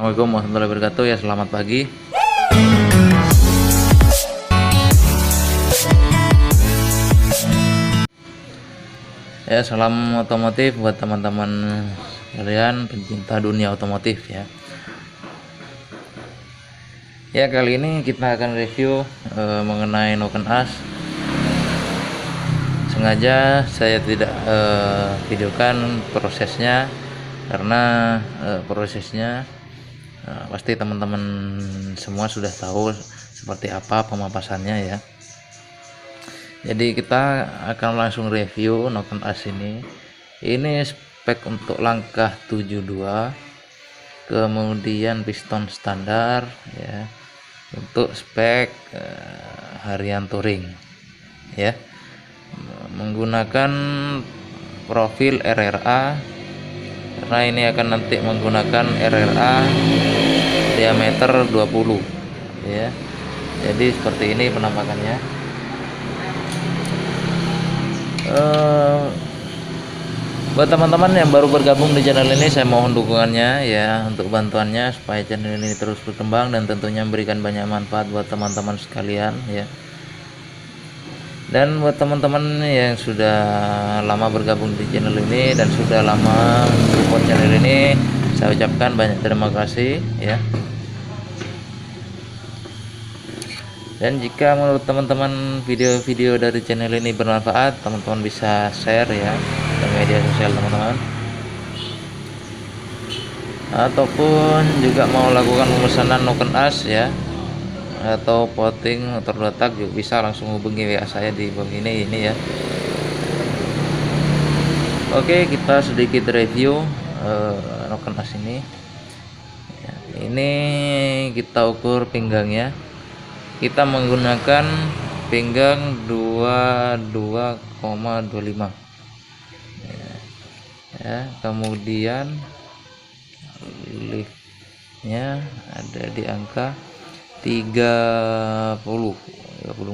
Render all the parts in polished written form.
Assalamualaikum warahmatullahi wabarakatuh. Ya, selamat pagi. Ya, salam otomotif buat teman-teman kalian pencinta dunia otomotif ya. Ya, kali ini kita akan review mengenai Noken As. Sengaja saya tidak videokan prosesnya karena prosesnya pasti teman-teman semua sudah tahu seperti apa pemapasannya ya. Jadi kita akan langsung review Noken As ini. Ini spek untuk langkah 72, kemudian piston standar ya. Untuk spek harian touring ya, menggunakan profil RRA karena ini akan nanti menggunakan RRA diameter 20 ya. Jadi seperti ini penampakannya. Buat teman-teman yang baru bergabung di channel ini, saya mohon dukungannya ya, untuk bantuannya supaya channel ini terus berkembang dan tentunya memberikan banyak manfaat buat teman-teman sekalian ya. Dan buat teman-teman yang sudah lama bergabung di channel ini dan sudah lama support channel ini, saya ucapkan banyak terima kasih ya. Dan jika menurut teman-teman video-video dari channel ini bermanfaat, teman-teman bisa share ya ke media sosial teman-teman, ataupun juga mau lakukan pemesanan Noken As ya, atau potting motor letak juga bisa langsung hubungi WA saya di bawah ini ya. Oke, kita sedikit review Noken As ini ya. Ini kita ukur pinggangnya. Kita menggunakan pinggang 22,25 ya. Kemudian liftnya ada di angka 30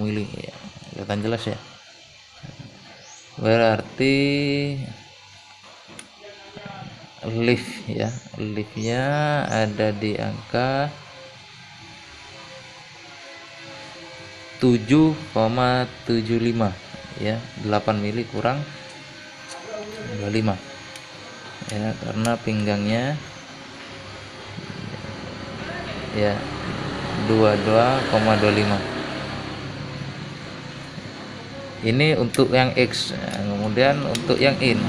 mili ya, kelihatan jelas ya. Berarti liftnya ada di angka 7,75 ya, 8 mili kurang 25 ya, karena pinggangnya ya 22,25. Ini untuk yang X. Kemudian untuk yang in,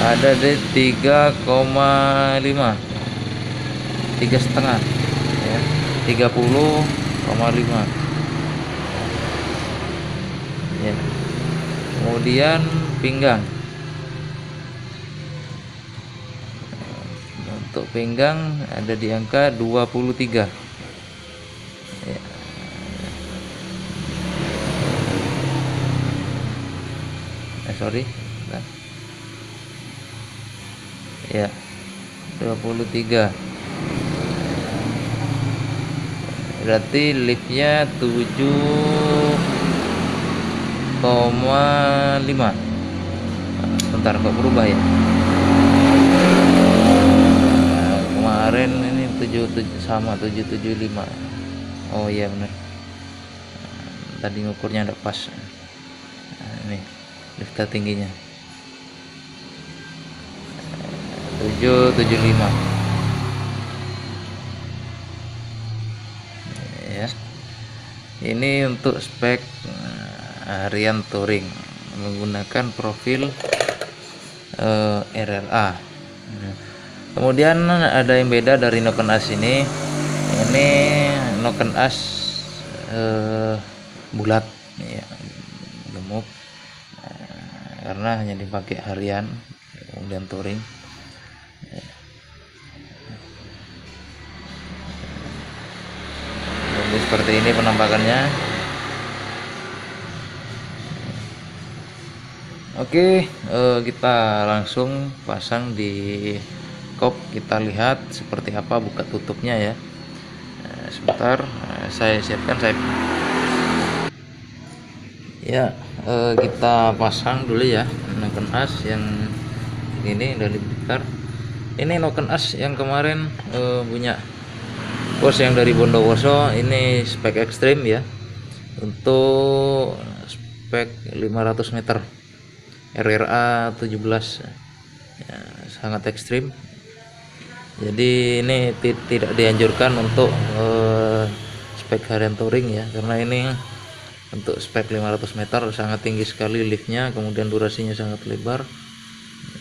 ada di 3,5, 3,5 ya, 30,5 ya. Kemudian pinggang, untuk pinggang ada di angka 23 ya. Ya, 23. Berarti liftnya 7,5. Bentar, kok berubah ya. Kemarin ini 77 sama 775. Oh iya benar, tadi ngukurnya ada pas. Ini lift tingginya 775 ya. Ini untuk spek harian touring menggunakan profil RRA. Kemudian ada yang beda dari Noken As ini Noken As bulat ya, gemuk, karena hanya dipakai harian kemudian touring. Jadi seperti ini penampakannya. Oke, kita langsung pasang di kop. Kita lihat seperti apa buka tutupnya ya. Sebentar, saya siapkan ya. Kita pasang dulu ya Noken As yang ini dari Blitar. Ini Noken As yang kemarin punya bos yang dari Bondowoso. Ini spek ekstrim ya, untuk spek 500 meter RRA 17 ya, sangat ekstrim. Jadi ini tidak dianjurkan untuk spek harian touring ya, karena ini untuk spek 500 meter sangat tinggi sekali liftnya, kemudian durasinya sangat lebar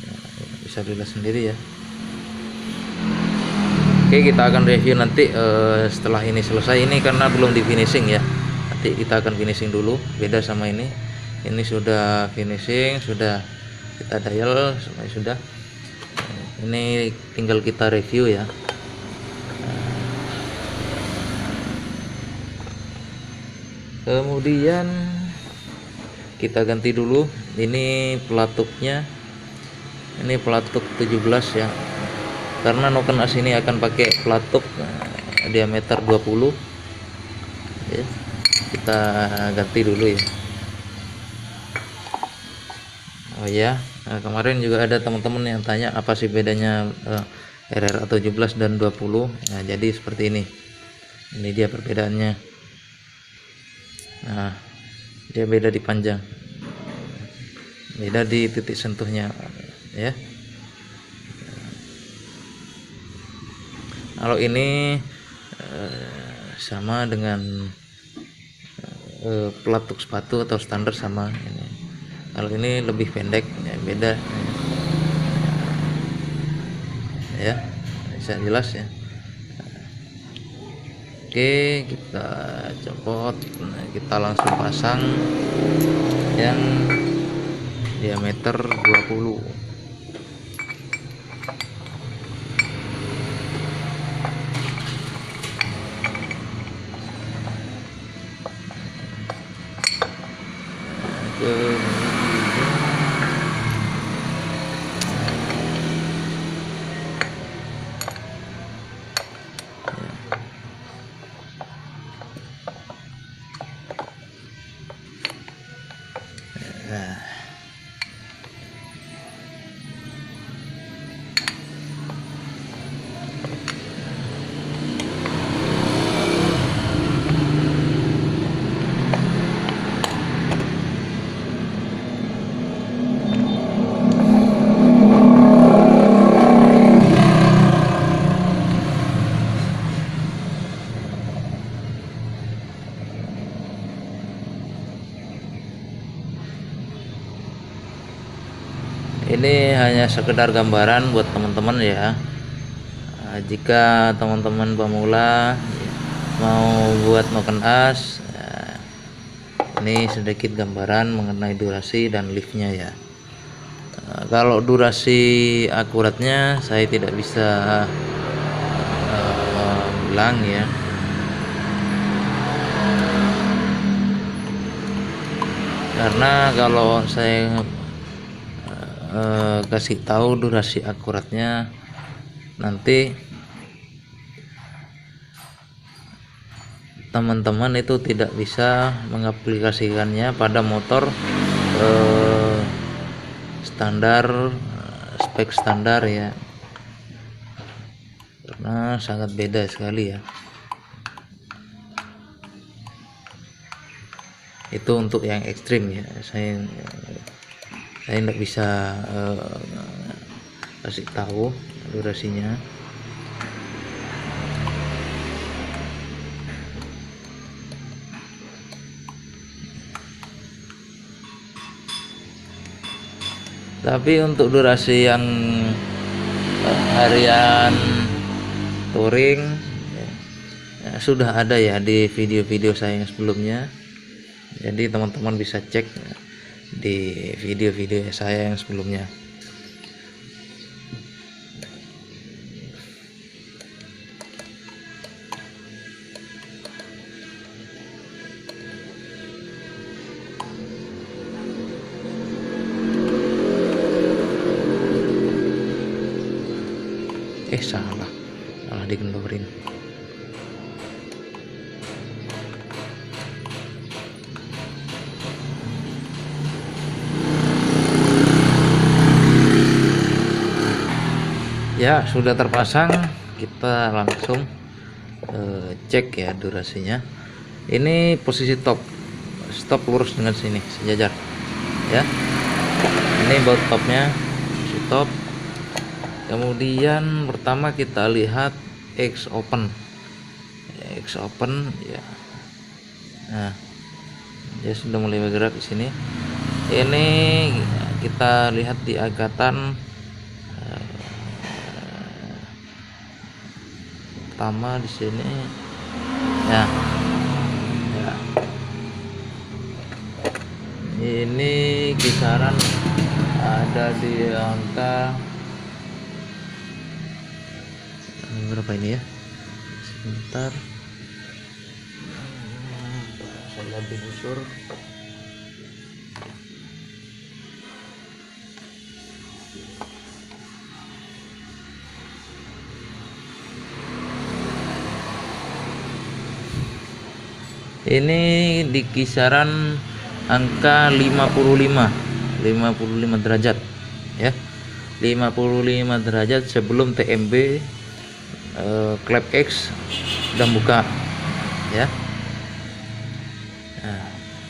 ya, bisa dilihat sendiri ya. Oke, kita akan review nanti setelah ini selesai. Ini karena belum di finishing ya, nanti kita akan finishing dulu. Beda sama ini sudah finishing, sudah kita dial semuanya sudah. Ini tinggal kita review ya. Kemudian kita ganti dulu ini pelatuknya. Ini pelatuk 17 ya, karena Noken As ini akan pakai pelatuk diameter 20 ya. Kita ganti dulu ya. Oh ya, kemarin juga ada teman-teman yang tanya apa sih bedanya RRA 17 dan 20. Nah, jadi seperti ini dia perbedaannya. Nah, dia beda di panjang, beda di titik sentuhnya ya. Kalau ini sama dengan pelatuk sepatu atau standar sama ini. Kalau ini lebih pendek ya, beda ya, bisa jelas ya. Oke, kita copot. Nah, kita langsung pasang yang diameter 20. Nah, ini hanya sekedar gambaran buat teman-teman ya. Jika teman-teman pemula mau buat Noken As, ini sedikit gambaran mengenai durasi dan liftnya ya. Kalau durasi akuratnya saya tidak bisa bilang ya. Karena kalau saya kasih tahu durasi akuratnya, nanti teman-teman itu tidak bisa mengaplikasikannya pada motor standar, spek standar ya, karena sangat beda sekali ya. Itu untuk yang ekstrim ya, saya tidak bisa kasih tahu durasinya. Tapi untuk durasi yang harian touring ya, sudah ada ya di video-video saya yang sebelumnya. Jadi teman-teman bisa cek di video-video saya yang sebelumnya. Salah digendorin. Ya, sudah terpasang. Kita langsung cek ya durasinya. Ini posisi stop lurus dengan sini sejajar ya. Ini baut topnya stop. Kemudian pertama kita lihat X open ya. Nah, dia sudah mulai bergerak di sini. Ini kita lihat di agatan pertama di sini ya. Ini kisaran ada di angka berapa ini ya, sebentar saya lihat di busur. Ini di kisaran angka 55 derajat ya, 55 derajat sebelum TMB klep X sudah buka ya. Nah,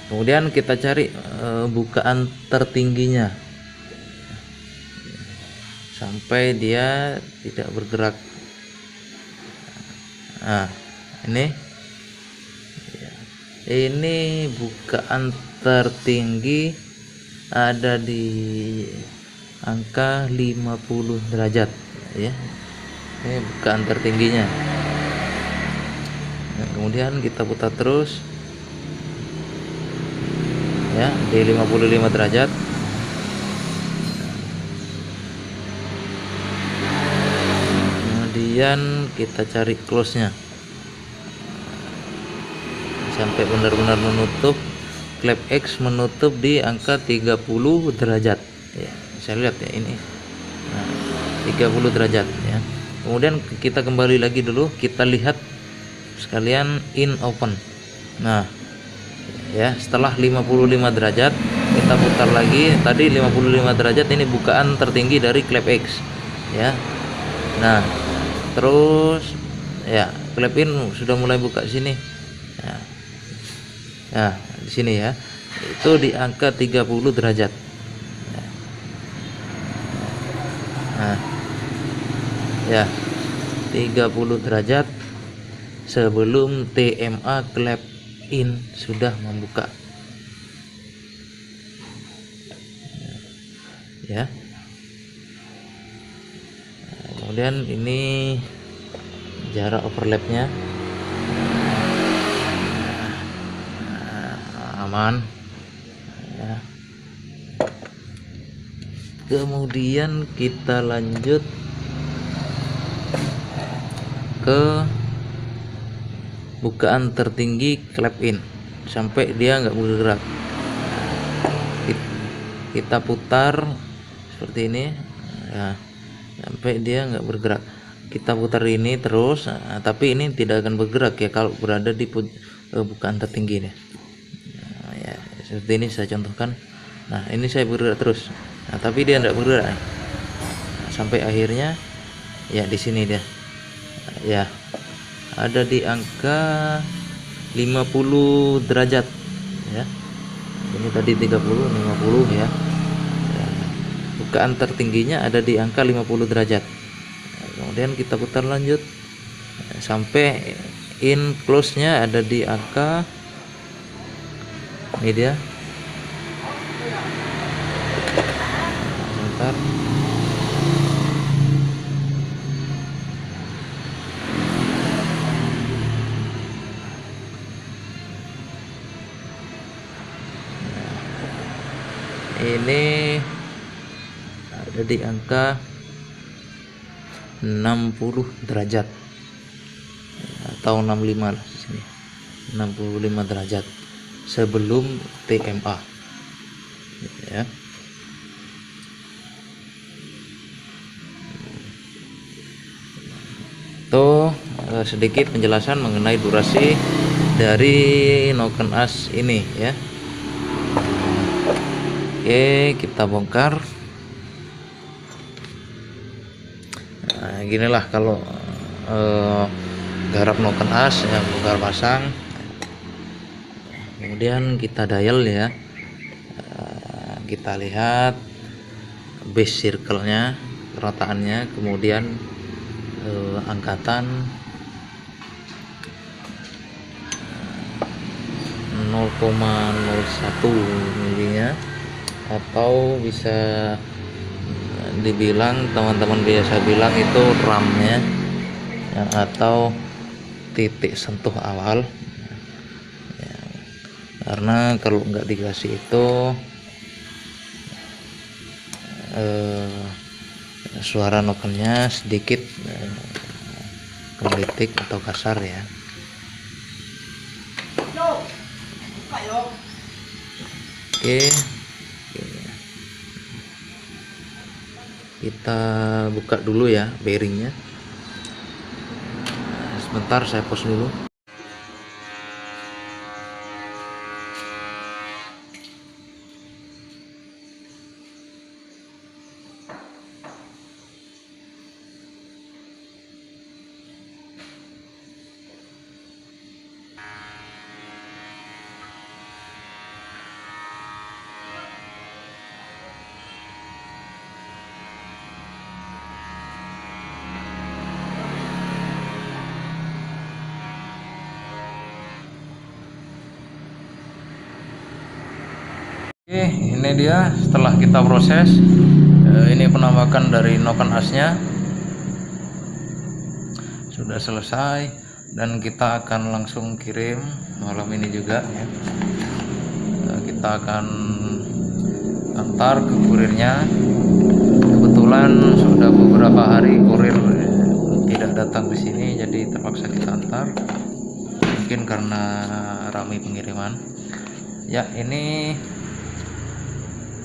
kemudian kita cari bukaan tertingginya sampai dia tidak bergerak. Nah, ini bukaan tertinggi ada di angka 50 derajat ya. Ini bukaan tertingginya. Nah, kemudian kita putar terus ya di 55 derajat. Kemudian kita cari close nya sampai benar-benar menutup, klep X menutup di angka 30 derajat ya. Saya lihat ya ini, nah, 30 derajat ya. Kemudian kita kembali lagi dulu, kita lihat sekalian in open. Nah ya, setelah 55 derajat kita putar lagi. Tadi 55 derajat ini bukaan tertinggi dari klep X ya. Nah terus ya, klep in sudah mulai buka sini ya. Nah di sini ya, itu di angka 30 derajat. Nah ya, 30 derajat sebelum TMA klep in sudah membuka ya. Nah, kemudian ini jarak overlapnya aman ya. Kemudian kita lanjut ke bukaan tertinggi klep in sampai dia nggak bergerak. Kita putar seperti ini ya, sampai dia nggak bergerak. Kita putar ini terus, nah, tapi ini tidak akan bergerak ya kalau berada di bukaan tertinggi nih. Nah, ya seperti ini saya contohkan. Nah ini saya bergerak terus, nah, tapi dia tidak bergerak. Nah, sampai akhirnya ya di sini dia ya ada di angka 50 derajat ya. Ini tadi 30 50 ya. Bukaan tertingginya ada di angka 50 derajat. Nah, kemudian kita putar lanjut sampai in close nya ada di angka ini dia. Sebentar. Ini ada di angka 60 derajat atau 65 lah di sini. 65 derajat sebelum TMA ya. Tuh sedikit penjelasan mengenai durasi dari Noken As ini ya. Oke, kita bongkar. Nah, ginilah kalau garap noken as yang bongkar pasang. Kemudian kita dial ya, kita lihat base circle-nya, kerataannya, kemudian angkatan 0,01 milinya, atau bisa dibilang teman-teman biasa bilang itu RAM-nya ya, atau titik sentuh awal ya, karena kalau nggak dikasih itu suara nokennya sedikit gelitik atau kasar ya. Oke, kita buka dulu ya bearingnya. Sebentar, saya pause dulu. Oke, ini dia setelah kita proses. Ini penampakan dari noken asnya sudah selesai, dan kita akan langsung kirim malam ini juga ya. Kita akan antar ke kurirnya. Kebetulan sudah beberapa hari kurir tidak datang di sini, jadi terpaksa kita antar. Mungkin karena ramai pengiriman. Ya, ini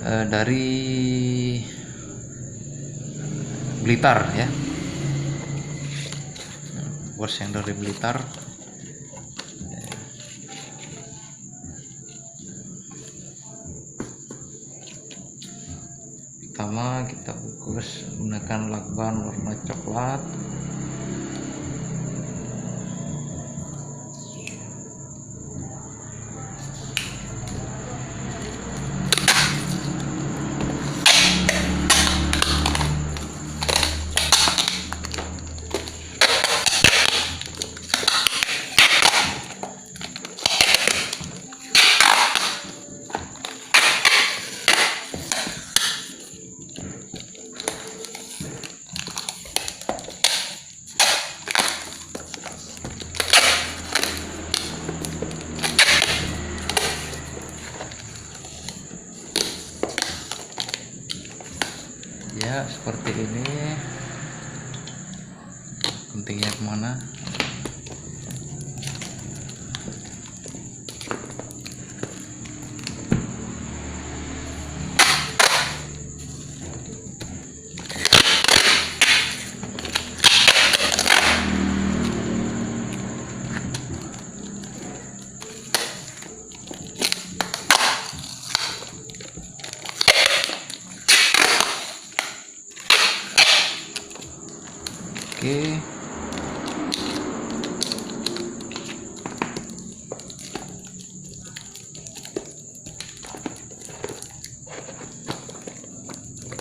dari Blitar ya, bos yang dari Blitar. Pertama kita bungkus menggunakan lakban warna coklat. Ya, seperti ini. Pentingnya kemana? Oke,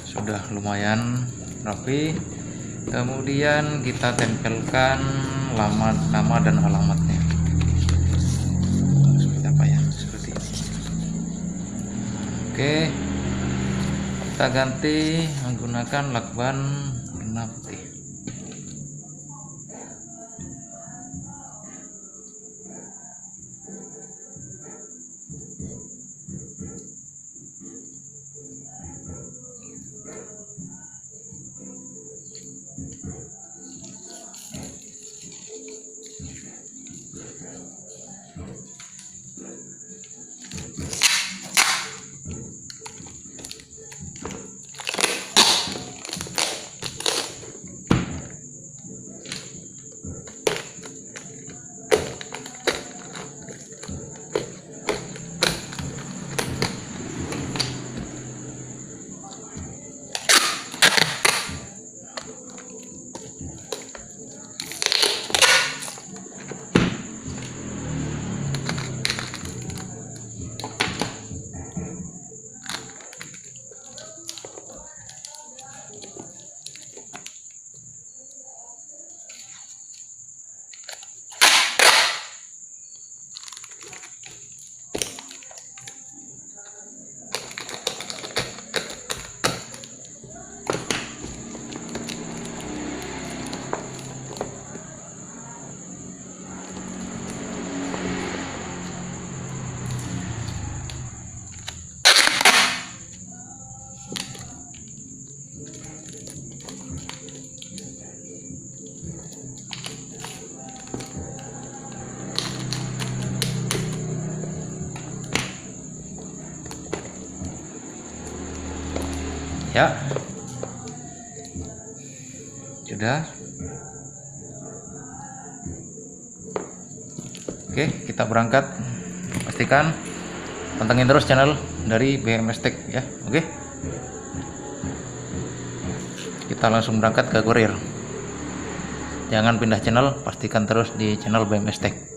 sudah lumayan rapi. Kemudian kita tempelkan nama dan alamatnya. Seperti apa ya? Seperti ini. Oke, kita ganti menggunakan lakban warna putih. ya. Sudah. Oke, kita berangkat. Pastikan pantengin terus channel dari BMS Tech ya. Oke, kita langsung berangkat ke kurir. Jangan pindah channel, pastikan terus di channel BMS Tech.